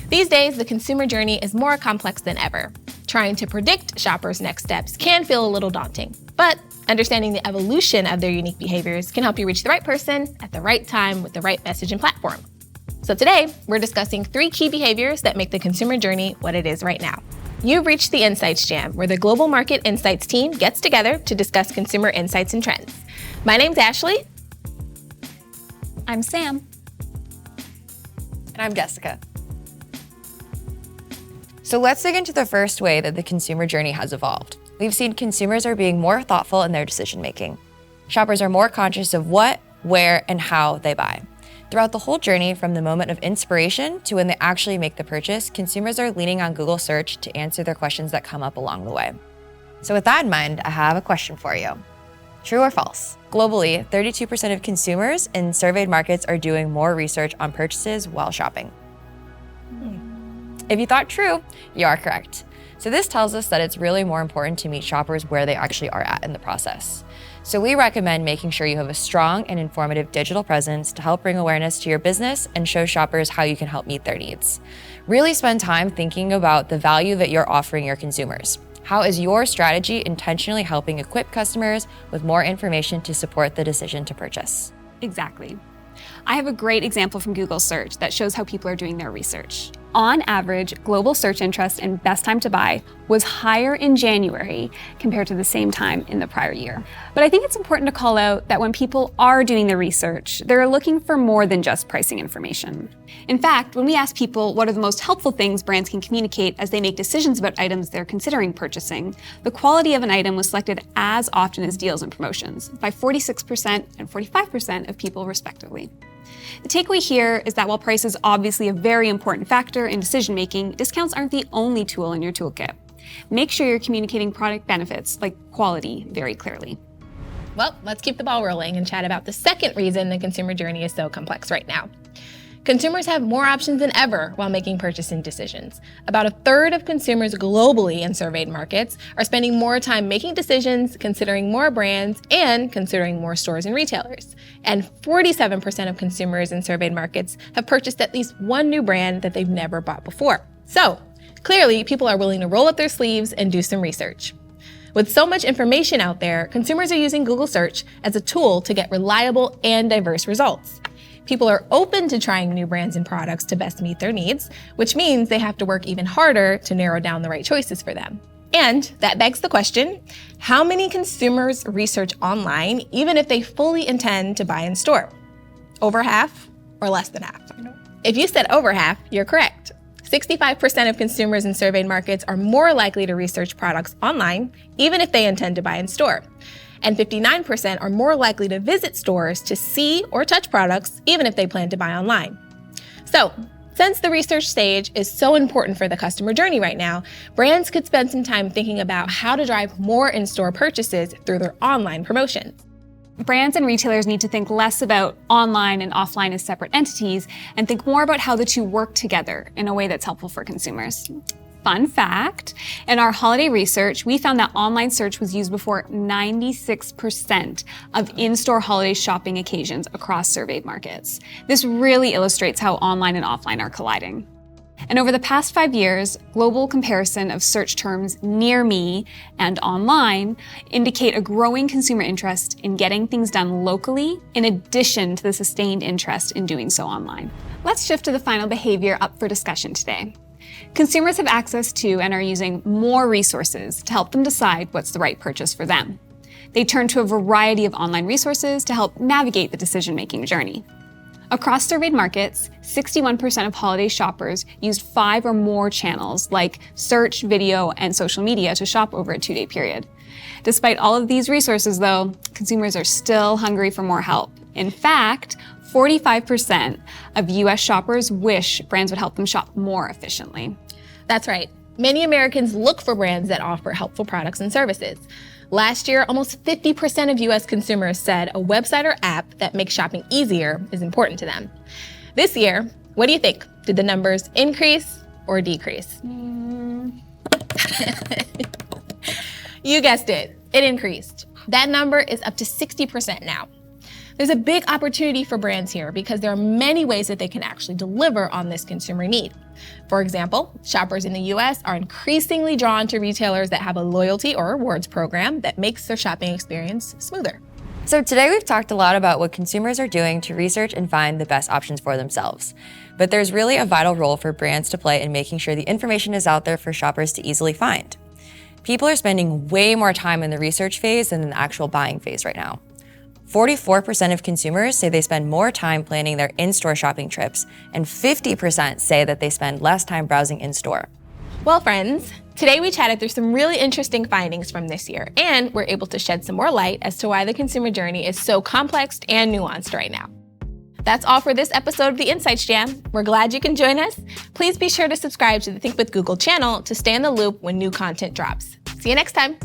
These days, the consumer journey is more complex than ever. Trying to predict shoppers' next steps can feel a little daunting, but understanding the evolution of their unique behaviors can help you reach the right person at the right time with the right message and platform. So today, we're discussing 3 key behaviors that make the consumer journey what it is right now. You've reached the Insights Jam, where the Global Market Insights team gets together to discuss consumer insights and trends. My name's Ashley. I'm Sam. And I'm Jessica. So let's dig into the first way that the consumer journey has evolved. We've seen consumers are being more thoughtful in their decision making. Shoppers are more conscious of what, where, and how they buy. Throughout the whole journey, from the moment of inspiration to when they actually make the purchase, consumers are leaning on Google search to answer their questions that come up along the way. So with that in mind, I have a question for you. True or false? Globally, 32% of consumers in surveyed markets are doing more research on purchases while shopping. If you thought true, you are correct. So this tells us that it's really more important to meet shoppers where they actually are at in the process. So we recommend making sure you have a strong and informative digital presence to help bring awareness to your business and show shoppers how you can help meet their needs. Really spend time thinking about the value that you're offering your consumers. How is your strategy intentionally helping equip customers with more information to support the decision to purchase? Exactly. I have a great example from Google Search that shows how people are doing their research. On average, global search interest in best time to buy was higher in January compared to the same time in the prior year. But I think it's important to call out that when people are doing their research, they're looking for more than just pricing information. In fact, when we ask people what are the most helpful things brands can communicate as they make decisions about items they're considering purchasing, the quality of an item was selected as often as deals and promotions by 46% and 45% of people respectively. The takeaway here is that while price is obviously a very important factor in decision-making, discounts aren't the only tool in your toolkit. Make sure you're communicating product benefits like quality very clearly. Well, let's keep the ball rolling and chat about the second reason the consumer journey is so complex right now. Consumers have more options than ever while making purchasing decisions. About a third of consumers globally in surveyed markets are spending more time making decisions, considering more brands, and considering more stores and retailers. And 47% of consumers in surveyed markets have purchased at least one new brand that they've never bought before. So, clearly, people are willing to roll up their sleeves and do some research. With so much information out there, consumers are using Google Search as a tool to get reliable and diverse results. People are open to trying new brands and products to best meet their needs, which means they have to work even harder to narrow down the right choices for them. And that begs the question, how many consumers research online even if they fully intend to buy in store? Over half or less than half? If you said over half, you're correct. 65% of consumers in surveyed markets are more likely to research products online, even if they intend to buy in store. And 59% are more likely to visit stores to see or touch products, even if they plan to buy online. So, since the research stage is so important for the customer journey right now, brands could spend some time thinking about how to drive more in-store purchases through their online promotions. Brands and retailers need to think less about online and offline as separate entities and think more about how the two work together in a way that's helpful for consumers. Fun fact, in our holiday research, we found that online search was used before 96% of in-store holiday shopping occasions across surveyed markets. This really illustrates how online and offline are colliding. And over the past 5 years, global comparison of search terms near me and online indicate a growing consumer interest in getting things done locally, in addition to the sustained interest in doing so online. Let's shift to the final behavior up for discussion today. Consumers have access to and are using more resources to help them decide what's the right purchase for them. They turn to a variety of online resources to help navigate the decision-making journey. Across surveyed markets, 61% of holiday shoppers used 5 or more channels like search, video, and social media to shop over a 2-day period. Despite all of these resources, though, consumers are still hungry for more help. In fact, 45% of US shoppers wish brands would help them shop more efficiently. That's right. Many Americans look for brands that offer helpful products and services. Last year, almost 50% of US consumers said a website or app that makes shopping easier is important to them. This year, what do you think? Did the numbers increase or decrease? You guessed it, it increased. That number is up to 60% now. There's a big opportunity for brands here because there are many ways that they can actually deliver on this consumer need. For example, shoppers in the US are increasingly drawn to retailers that have a loyalty or rewards program that makes their shopping experience smoother. So today we've talked a lot about what consumers are doing to research and find the best options for themselves. But there's really a vital role for brands to play in making sure the information is out there for shoppers to easily find. People are spending way more time in the research phase than in the actual buying phase right now. 44% of consumers say they spend more time planning their in-store shopping trips, and 50% say that they spend less time browsing in-store. Well, friends, today we chatted through some really interesting findings from this year, and we're able to shed some more light as to why the consumer journey is so complex and nuanced right now. That's all for this episode of the Insights Jam. We're glad you can join us. Please be sure to subscribe to the Think with Google channel to stay in the loop when new content drops. See you next time.